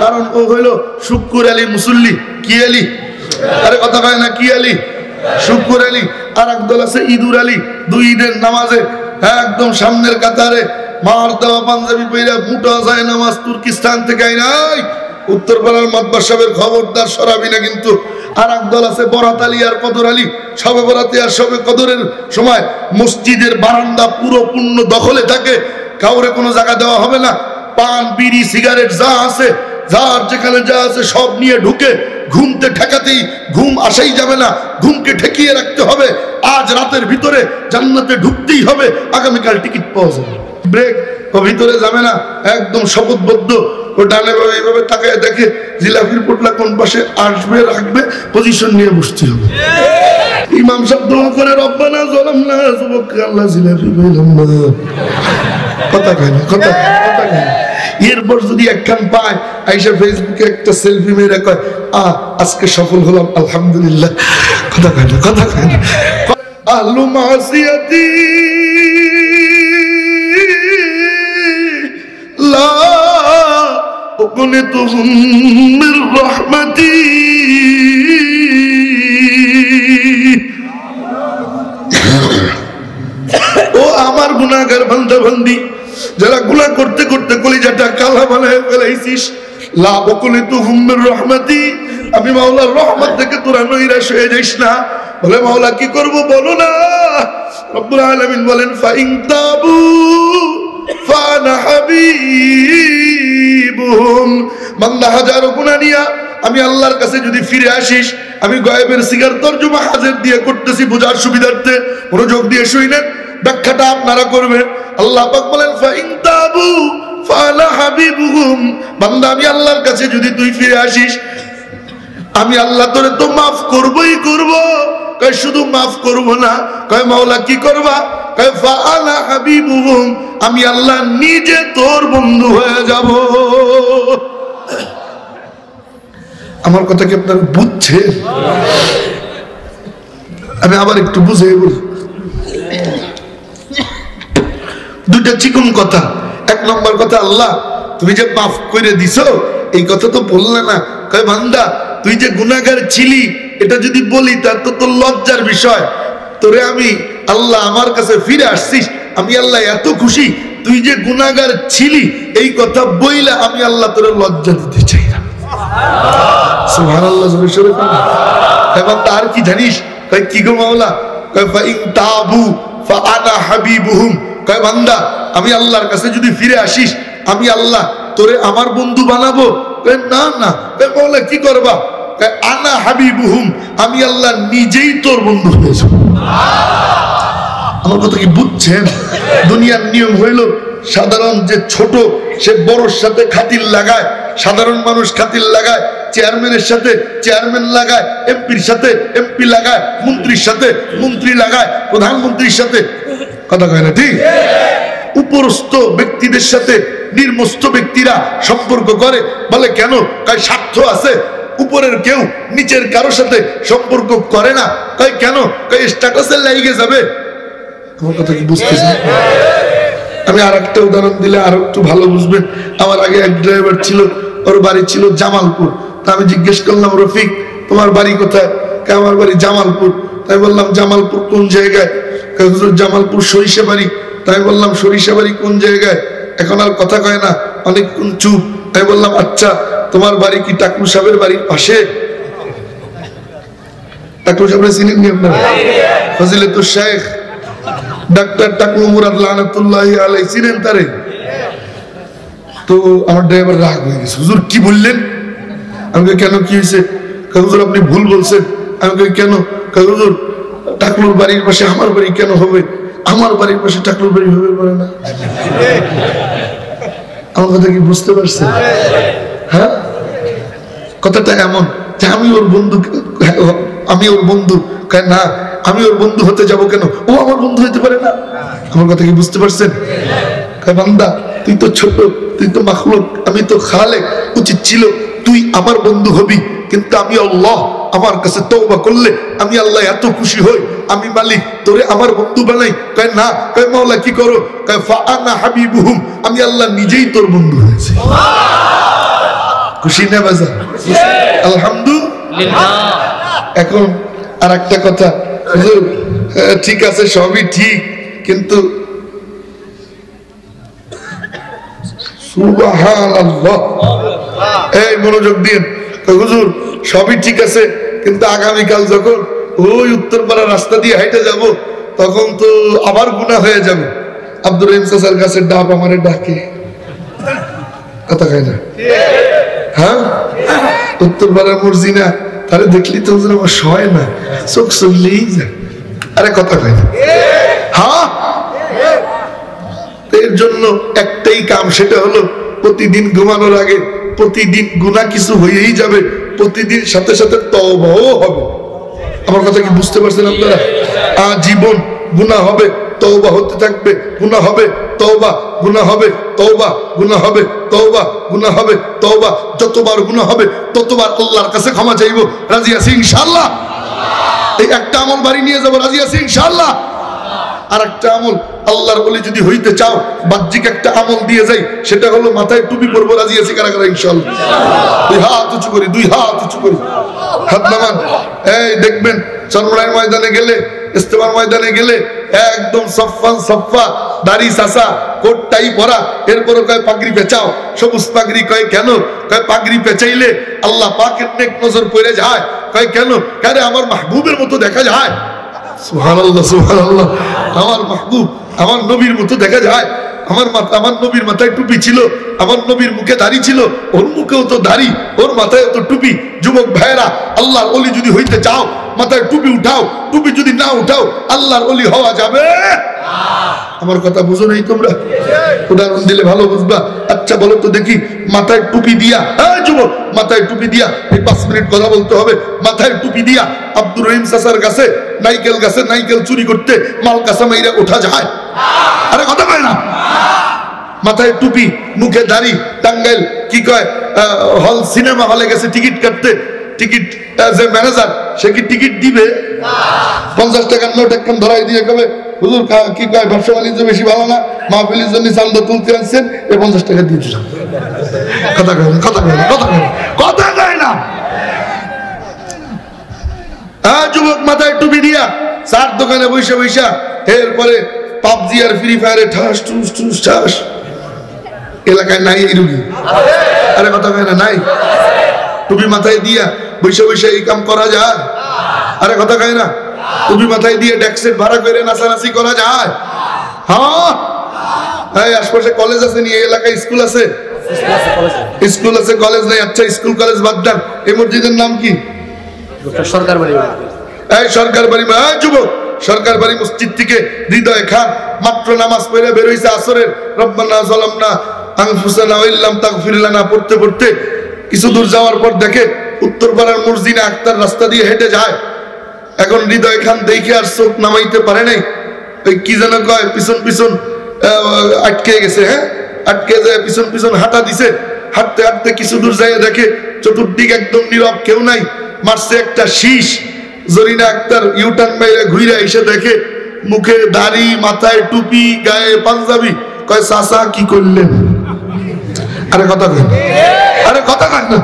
কারণ ও হইল শুক্কুর আলী মুসল্লি। কি আলী? আরে কথা কয় না, কি আলী? শুক্কুর আলী। আর একদল আছে ইদুর আলী, দুই ঈদের নামাজে একদম সামনের কাতারে মার দেওয়া পাঞ্জাবি পইরা মুটা যায় নামাজ তুর্কিস্তান থেকে আই নাই উত্তরপাড়ার মাতবার সাহেবের খবরদার সরাবি না কিন্তু। আর একদল আছে বরাত আলী আর কদর আলী, সবে বরাতে আর সবে কদরের সময় মসজিদের বারান্দা পুরো পূর্ণ দখলে থাকে, কাউরে কোনো জায়গা দেওয়া হবে না। পান বিড়ি সিগারেট যা আছে, যার যেখানে যা আছে সব নিয়ে ঢুকে ঘুমতে ঠেকাতেই ঘুম আসাই যাবে না, ঘুমকে ঠেকিয়ে রাখতে হবে। আজ রাতের ভিতরে জান্নাতে ঢুকতেই হবে, আগামীকাল টিকিট পাওয়া যাবে। ব্রেক ও ভিতরে যাবে না, একদম শপথবদ্ধ। ও ডানে ভাবে এইভাবে তাকায় দেখে জিলাপির পোটলা কোন পাশে আসবে, রাখবে, পজিশন নিয়ে বসতে হবে। ইমাম সাহেব দোয়া করে রব্বানা যালামনা যুবককে আল্লাহ জিলাপি পেলাম না। কথা কয় না, কথা কয় না। এরপর যদি একখান পায় আইসা ফেসবুকে একটা সেলফি মেরে কয় আজকে সফল হলাম আলহামদুলিল্লাহ। কথা কয় না, কথা কয় না। আহলু মাসিয়াতি লা উকনিতুহুম মির রাহমাতি। ও আমার গুনাহগার বান্দা বান্দি, যারা গুনাহ করতে করতে কলিজাটা কালা বানায় ফেলাইছিস, লা উকনিতুহুম মির রাহমাতি, আমি মাওলার রহমত থেকে তোরা নৈরাশ হয়ে যাইস না। বলে মাওলা কি করব বলো না। রব্বুল আলামিন বলেন ফাইন তাবু ফানা হাবিবুহুম, বান্দা হাজারো গুনাহ নিয়া আমি আল্লাহর কাছে যদি ফিরে আসিস, আমি গায়েবের সিগার তরজমা হাজির দিয়ে করতেছি বোঝার সুবিধার্থে, মনোযোগ দিয়ে শুনেন, ব্যাখ্যাটা আপনারা করবেন। আল্লাহ পাক বলেন ফাইন তাবু ফানা হাবিবুহুম, বান্দা আমি আল্লাহর কাছে যদি তুই ফিরে আসিস, আমি আল্লাহ তোরে তো মাফ করবই করব। কয় শুধু মাফ করব না, কয় মাওলা কি করবা? কয় ফাআনা হাবিবুহুম, আমি আল্লাহ নিজে তোর বন্ধু হয়ে যাব। আমার কথা কি আপনারা বুঝছেন? আমি আবার একটু বুঝিয়ে বলি। দুইটা চিকন কথা। এক নম্বর কথা, আল্লাহ তুমি যে মাফ করে দিছো এই কথা তো বললে না। কয় বান্দা তুই যে গুনাহগার ছিলি এটা যদি বলি তা তো তোর লজ্জার বিষয়। তোরে আমি আল্লাহ আমার কাছে ফিরে আসছিস, আমি আল্লাহ এত খুশি। তুই যে গুনাহগার ছিলি এই কথা বইলা আমি আল্লাহ তোরে লজ্জা দিতে চাই না। সুবহানাল্লাহ। এবার তার কি জানিস? কয় কি গো মাওলা? কয় ফাইন তাবু ফাআনা হাবিবুহুম, কয় বান্দা আমি আল্লাহর কাছে যদি ফিরে আসিস আমি আল্লাহ তোরে আমার বন্ধু বানাবো। কয় না না। কয় মাওলা কি করবা? কয় আনা হাবিবুহুম, আমি আল্লাহ নিজেই তোর বন্ধু হয়ে যাব। আমার কথা কি বুঝছেন? দুনিয়ার নিয়ম হইল সাধারণ যে ছোট সে বড়র সাথে খাতির লাগায়, সাধারণ মানুষ খাতির লাগায়, চেয়ারম্যানের সাথে চেয়ারম্যান লাগায়, এমপির সাথে এমপি লাগায়, মন্ত্রীর সাথে মন্ত্রী লাগায়, প্রধানমন্ত্রীর সাথে। কথা কয় না ঠিক? উপরস্থ ব্যক্তিদের সাথে নিম্নস্থ ব্যক্তিরা সম্পর্ক করে। বলে কেন? কয় স্বার্থ আছে। উপরের কেউ নিচের কারোর সাথে সম্পর্ক করে না। কয় কেন? কয় স্ট্যাটাসে লাগিয়ে যাবে। আমার কথা কি বুঝতেছেন? আমি আর একটা উদাহরণ দিলে আর একটু ভালো বুঝবেন। আমার আগে এক ড্রাইভার ছিল, ওর বাড়ি ছিল জামালপুর। তা আমি জিজ্ঞেস করলাম, রফিক তোমার বাড়ি কোথায়? আমার বাড়ি জামালপুর। তাই বললাম জামালপুর কোন জায়গায়? হুজুর জামালপুর সরিষা বাড়ি। তাই বললাম সরিষা বাড়ি কোন জায়গায়? এখন আর কথা কয় না, অনেকক্ষণ চুপ। তাই বললাম আচ্ছা তোমার বাড়ি কি টাকলু সাহেবের বাড়ির পাশে? টাকলু সাহেবের চিনেন নি আপনারা? ফজিলাতুল শেখ ডাক্তার টাকলু মুরাদ লানাতুল্লাহি আলাইহি, চিনেন তারে? তো আমার ড্রাইভার রাগ হয়ে গেছে, হুজুর কি বললেন? আমি কেন কি হয়েছে? হুজুর আপনি ভুল বলছেন। আমি কেন? হুজুর টাকলুর বাড়ির পাশে আমার বাড়ি কেন হবে? আমার বাড়ির পাশে টাকলুর বাড়ি হবে পারে না। আমার কথা কি বুঝতে পারছেন? হ্যাঁ, কথাটা এমন যে আমি ওর বন্ধু, আমি ওর বন্ধু। না আমি ওর বন্ধু হতে যাব কেন? ও আমার বন্ধু হতে পারে না। আমার কথা কি বুঝতে পারছেন? বান্দা তুই তো ছোট, তুই তো মাখলুক, আমি তো খালেক। উচিত ছিল তুই আমার বন্ধু হবি, কিন্তু আমি আল্লাহ আমার কাছে তওবা করলে আমি আল্লাহ এত খুশি হই, আমি মালিক তোরে আমার বন্ধু বানাই। কয় না। কয় মাওলা কি করো? কয় ফাআনা হাবিবুহুম, আমি আল্লাহ নিজেই তোর বন্ধু হয়েছি। খুশি না বাজা? আলহামদুলিল্লাহ। এখন আর একটা কথা, হুজুর ঠিক আছে সবই ঠিক, কিন্তু সুবহানাল্লাহ, এই মনোযোগ দিন। হুজুর সবই ঠিক আছে, কিন্তু আগামীকাল যখন ওই উত্তরপাড়া রাস্তা দিয়ে হেঁটে যাব তখন তো আবার গুনাহ হয়ে যাবে। আব্দুর রহিম চাচার কাছে ডাব আমারে ডাকে, কথা কয় না? হ্যাঁ, উত্তরপাড়ার মর্জিনা তাহলে দেখলি তো হুজুর আমার সয় না, চোখ চললেই যায়। আরে কথা কয় না? হ্যাঁ, এর জন্য একটাই কাম, সেটা হলো প্রতিদিন ঘুমানোর আগে প্রতিদিন গুনাহ কিছু হয়েই যাবে, প্রতিদিন সাথে সাথে তওবাও হবে। আমার কথা কি বুঝতে পারছেন আপনারা? আজীবন গুনাহ হবে, তওবা হতে থাকবে, গুনাহ হবে, তওবা, গুনাহ হবে, তওবা, গুনাহ হবে, তওবা, গুনাহ হবে, তওবা। যতবার গুনাহ হবে ততবার আল্লাহর কাছে ক্ষমা চাইবো। রাজি আছি ইনশাআল্লাহ? এই একটা আমল বাড়ি নিয়ে যাবো, রাজি আছি ইনশাআল্লাহ? আর একটা আমল, আল্লাহর ওলি যদি হইতে চাও বাহ্যিক একটা আমল দিয়ে যাই, সেটা হলো মাথায় টুপি পরবো। রাজি আছি কারা কারা ইনশাআল্লাহ? দুই হাত উঁচু করি, দুই হাত উঁচু করি, হাত নামান। এই দেখবেন চরমরাই ময়দানে গেলে, ইস্তেমার ময়দানে গেলে একদম সফান সফা, দাড়ি চাচা, কোট টাই পরা, এরপরে কয় পাগড়ি পেঁচাও, সবুজ পাগড়ি। কয় কেন? কয় পাগড়ি পেঁচাইলে আল্লাহ পাকের নেক নজর পড়ে যায়। কয় কেন? কারে আমার মাহবুবের মতো দেখা যায়। সুবহানাল্লাহ, সুবহানাল্লাহ। আমার মাহবুব, আমার নবীর মতো দেখা যায়। আমার নবীর মাথায় টুপি ছিল, আমার নবীর মুখে দাড়ি ছিল, ওর মুখেও তো দাড়ি, ওর মাথায় তো টুপি। যুবক ভাইয়েরা, আল্লাহর ওলি যদি হইতে চাও মাথায় টুপি উঠাও, টুপি যদি না উঠাও আল্লাহর ওলি হওয়া যাবে না। আমার কথা বুঝো নাই তোমরা? উদাহরণ দিলে ভালো বুঝবা। আচ্ছা বলো তো দেখি, মাথায় টুপি দিয়া, যুবক মাথায় টুপি দিয়া, এই 5 মিনিট কথা বলতে হবে, মাথায় টুপি দিয়া আব্দুর রহিম চাচার কাছে নাইকেল গাছে নাইকেল চুরি করতে মাল কাঁচা মাইরা ওঠা যায়? আরে কথা কয় না? মাথায় টুপি, মুখে দাড়ি, টাঙ্গাইল কি কয় হল সিনেমা হলে গেছে টিকিট কাটতে, টিকিট যে ম্যানেজার সে কি টিকিট দিবে? 50 টাকার নোট একখান ধরাই দিয়ে কবে হুজুর কি কয় ব্যবসা বাণিজ্য বেশি ভালো না, মাহফিলের জন্য চান্দা তুলতে আসছেন, এই 50 টাকা দিয়ে দিলাম। কথা কয় না? কথা কয় না? কথা কয় না? কথা কয় না? যুবক মাথায় টুপি দিয়া চার দোকানে বৈশা বৈশা, এরপরে পাবজি আর ফ্রি ফায়ারে ঠাস টুস টুস ঠাস। এলাকায় নাই এই রুগী? আরে কথা কয় না? নাই? টুপি মাথায় দিয়া বৈশা বৈশা এই কাম করা যায়? আরে কথা কয় না? টুপি মাথায় দিয়ে ডেস্ক ভাড়া করে নাচানাচি করা যায়? হ্যাঁ, আশপাশে কলেজ আছে নি? এই এলাকায় স্কুল আছে? স্কুল আছে, কলেজ নাই। আচ্ছা স্কুল কলেজ বাদ দেন, এই মসজিদের নাম কি? সরকার বাড়ি। এই সরকার বাড়ি, যুবক সরকার বাড়ি মসজিদ থেকে হৃদয় খান মাত্র নামাজ পড়ে বের হইছে আসরের, রব্বানা যালামনা আনফুসানা ওয়া ইল্লাম তাগফির লানা পড়তে পড়তে কিছু দূর যাওয়ার পর দেখে উত্তরপাড়ার মসজিদে আক্তার রাস্তা দিয়ে হেঁটে যায়। এখন হৃদয় খান দেখে আর চোখ নামাইতে পারে নাই, ওই কি যেন কয় পিছন পিছন আটকে গেছে। হ্যাঁ, আটকে যায়, পিছন পিছন হাঁটা দিছে। হাঁটতে হাঁটতে কিছু দূর যাইয়া দেখে চতুর্দিক একদম নীরব, কেউ নাই। মারছে একটা শীষ। জরিনা আক্তার ইউটার্ন মেরে ঘুরে এসে দেখে মুখে দাড়ি, মাথায় টুপি, গায়ে পাঞ্জাবি। কয় চাচা কি করলেন? আরে কথা কয়? আরে কথা কয় না?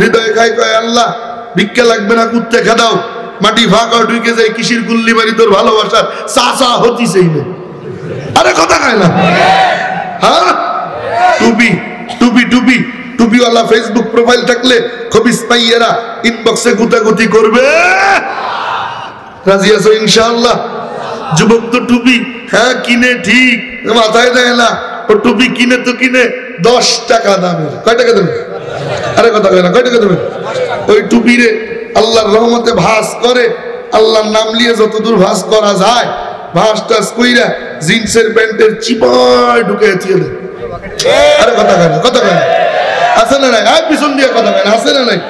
হৃদয় খাই কয় আল্লাহ ভিক্ষা লাগবে না, কুত্তে খেদাও। মাটি ফাঁকা ঢুকে যায়, কিসির গুল্লি মারি তোর ভালোবাসার চাচা হতিছেই না। আরে কথা কয় না? হ্যাঁ, টুপি টুপি টুপি টুপিওয়ালা ফেসবুক প্রোফাইল থাকলে খবিস পাইয়েরা ইনবক্সে গুতাগুতি করবে। রাজি আছো ইনশাআল্লাহ? যুবক তো টুপি কিনে ঠিক, মাথায় দেয় না। ও টুপি কিনে তো কিনে 10 টাকা দামের। কয় টাকা দেবে? আরে কথা কয় না? কয় টাকা দেবে? ওই টুপিরে আল্লাহর রহমতে ভাস করে, আল্লাহর নাম নিয়ে যতদূর ভাস করা যায় ভাস টাস কইরা জিন্সের প্যান্টের চিপায় ঢুকে দিয়ে দেয়। আরে কথা কয় না? কথা কয় না? আছে না নাই? পিছন দিয়ে কথা কয় না? আছে না নাই?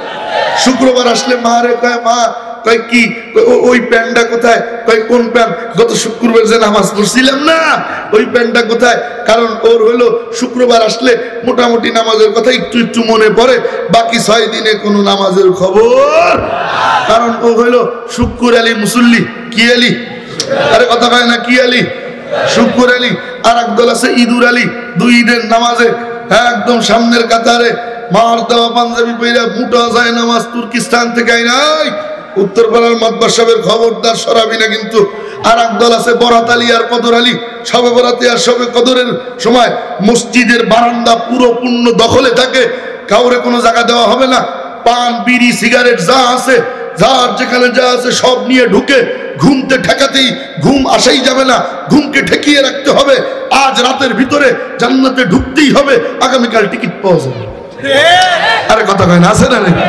শুক্রবার আসলে মা রে কয়, মা কয় কি ওই প্যান্টটা কোথায়? কয় কোন প্যান্ট? গত শুক্রবার যে নামাজ পড়ছিলাম না ওই প্যান্টটা কোথায়? কারণ ওর হলো শুক্রবার আসলে মোটামুটি নামাজের কথা একটু একটু মনে পড়ে, বাকি 6 দিনে কোনো নামাজের খবর। কারণ ও হলো শুক্র আলী মুসল্লি। কি আলী? আরে কথা কয় না? কি আলী? শুক্র আলী। আর একদল আছে ইদুর আলী, 2 ঈদের নামাজে একদম সামনের কাতারে মার দেওয়া পাঞ্জাবি পইরা মোটা যায় নামাজ তুর্কিস্তান থেকে আই নাই উত্তরপাড়ার মাতবার সাহেবের খবরদার সরাবি না কিন্তু। আর একদল আছে বরাত আলী আর কদর আলী, সবে বরাতে আর সবে কদরের সময় মসজিদের বারান্দা পুরো পূর্ণ দখলে থাকে, কাউরে কোনো জায়গা দেওয়া হবে না। পান বিড়ি সিগারেট যা আছে, যার যেখানে যা আছে সব নিয়ে ঢুকে ঘুমতে ঠেকাতেই ঘুম আসাই যাবে না, ঘুমকে ঠেকিয়ে রাখতে হবে। আজ রাতের ভিতরে জান্নাতে ঢুকতেই হবে, আগামীকাল টিকিট পাওয়া যাবে। আরে কথা কয় না, আছে না নাকি?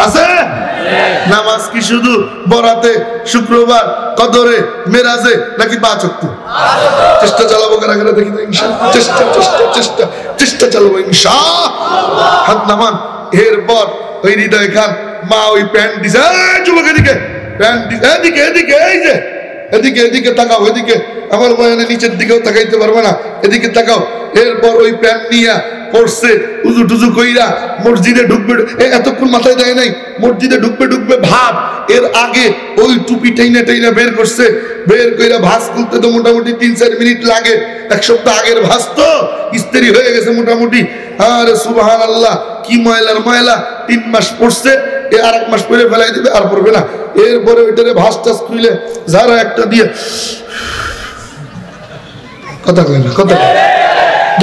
আছে। নামাজ কি শুধু বরাতে, শুক্রবার, কদরে, মেরাজে নাকি 5 ওয়াক্ত? চেষ্টা চালাবো কারাগারে দেখি তো ইনশাআল্লাহ। চেষ্টা চেষ্টা চেষ্টা চেষ্টা চালাবো ইনশাআল্লাহ। হাত নামান। এরপর ওই হৃদয় খান মা ওই প্যান্ট দিছে, যুবক এদিকে প্যান্ট দিছে, এদিকে এদিকে, এই যে এদিকে এদিকে তাকাও, এদিকে আমার বয়ানে নিচের দিকেও তাকাইতে পারবে না, এদিকে তাকাও। এরপর ওই প্যান্ট নিয়া পড়ছে, উজু টুজু কইরা মসজিদে ঢুকবে, এতক্ষণ মাথায় দেয় নাই, মসজিদে ঢুকবে ঢুকবে ভাব। এর আগে ওই টুপি টাইনা টাইনা বের করছে, বের কইরা ভাঁজ খুলতে তো মোটামুটি 3-4 মিনিট লাগে। 1 সপ্তাহ আগের ভাঁজ তো ইস্ত্রি হয়ে গেছে মোটামুটি। আরে সুবহানাল্লাহ, কি ময়লার ময়লা। 3 মাস পড়ছে, আর 1 মাস পরে ফেলাই দিবে, আর পড়বে না। এরপরে ওইটারে ভাঁজ টাজ খুলে যারা একটা দিয়ে কথা কয় না, কথা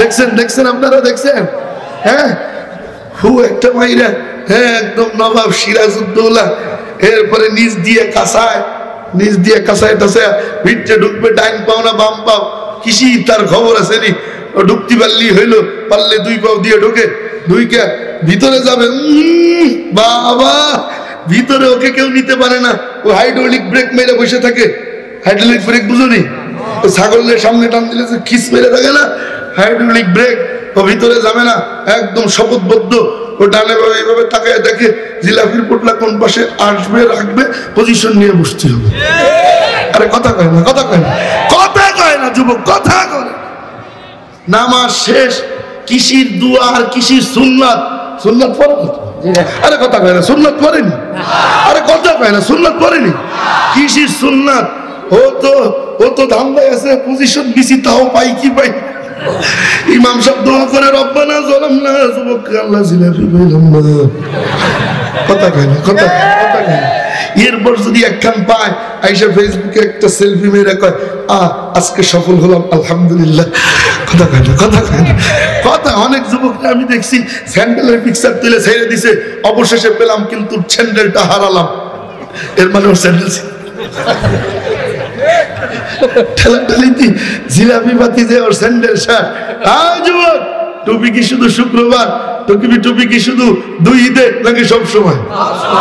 দেখছেন দেখছেন আপনারা দেখছেন? হ্যাঁ, হু একটা মাইরা, হ্যাঁ একদম নবাব সিরাজউদ্দৌলা। এরপরে নিচ দিয়ে কাঁসায়, নিচ দিয়ে কাঁসায় টাসায় ভিতরে ঢুকবে, ডাইন পাও না বাম পাও কিসি তার খবর আছে নি। ও ঢুকতে পারলি হইলো, পারলে 2 পাও দিয়ে ঢোকে, 2 কে ভিতরে যাবে। বাবা, ভিতরে ওকে কেউ নিতে পারে না, ও হাইড্রোলিক ব্রেক মেরে বসে থাকে। হাইড্রোলিক ব্রেক বুঝো নি? ছাগলের সামনে টান দিলে খিস মেরে থাকে না, হাইড্রোলিক ব্রেক। ও ভিতরে যাবে না, একদম শপথবদ্ধ। ও ডানে ভাবে এইভাবে তাকায় দেখে জিলাপির পোটলা কোন পাশে আসবে, রাখবে, পজিশন নিয়ে বসতে হবে। আরে কথা কয় না, কথা কয় না, কথা কয় না যুবক, কথা কয়। নামাজ শেষ, কিসির দুয়া আর কিসির সুন্নাত। সুন্নাত পড়ে? আরে কথা কয় না, সুন্নাত পড়েনি? আরে কথা কয় না, সুন্নাত পড়েনি? কিসির সুন্নাত? ও তো ধান্দায় আছে, পজিশন দিছি তাও পাই কি পাই। ইমাম সাহেব দোয়া করে রব্বানা যালামনা, যুবক আল্লাহ জিলাপি পাইলাম না। কথা কয় না, কথা কথা কয় না। এরপর যদি একখান পায়, আইসা ফেসবুকে একটা সেলফি মেরে কয় আজকে সফল হলাম আলহামদুলিল্লাহ। কথা কয় না, কথা কয় না, কথা। অনেক যুবকরা আমি দেখছি স্যান্ডেলের পিকচার তুলে ছেড়ে দিছে, অবশেষে পেলাম কিন্তু স্যান্ডেলটা হারালাম। এর মানে ওর স্যান্ডেল ঠেলাঠেলিতে জিলাপি বাতি যে ওর স্যান্ডেল শার্ট। যুবক, টুপি কি শুধু শুক্রবার? টুপি কি শুধু 2 ঈদে নাকি সব সময়?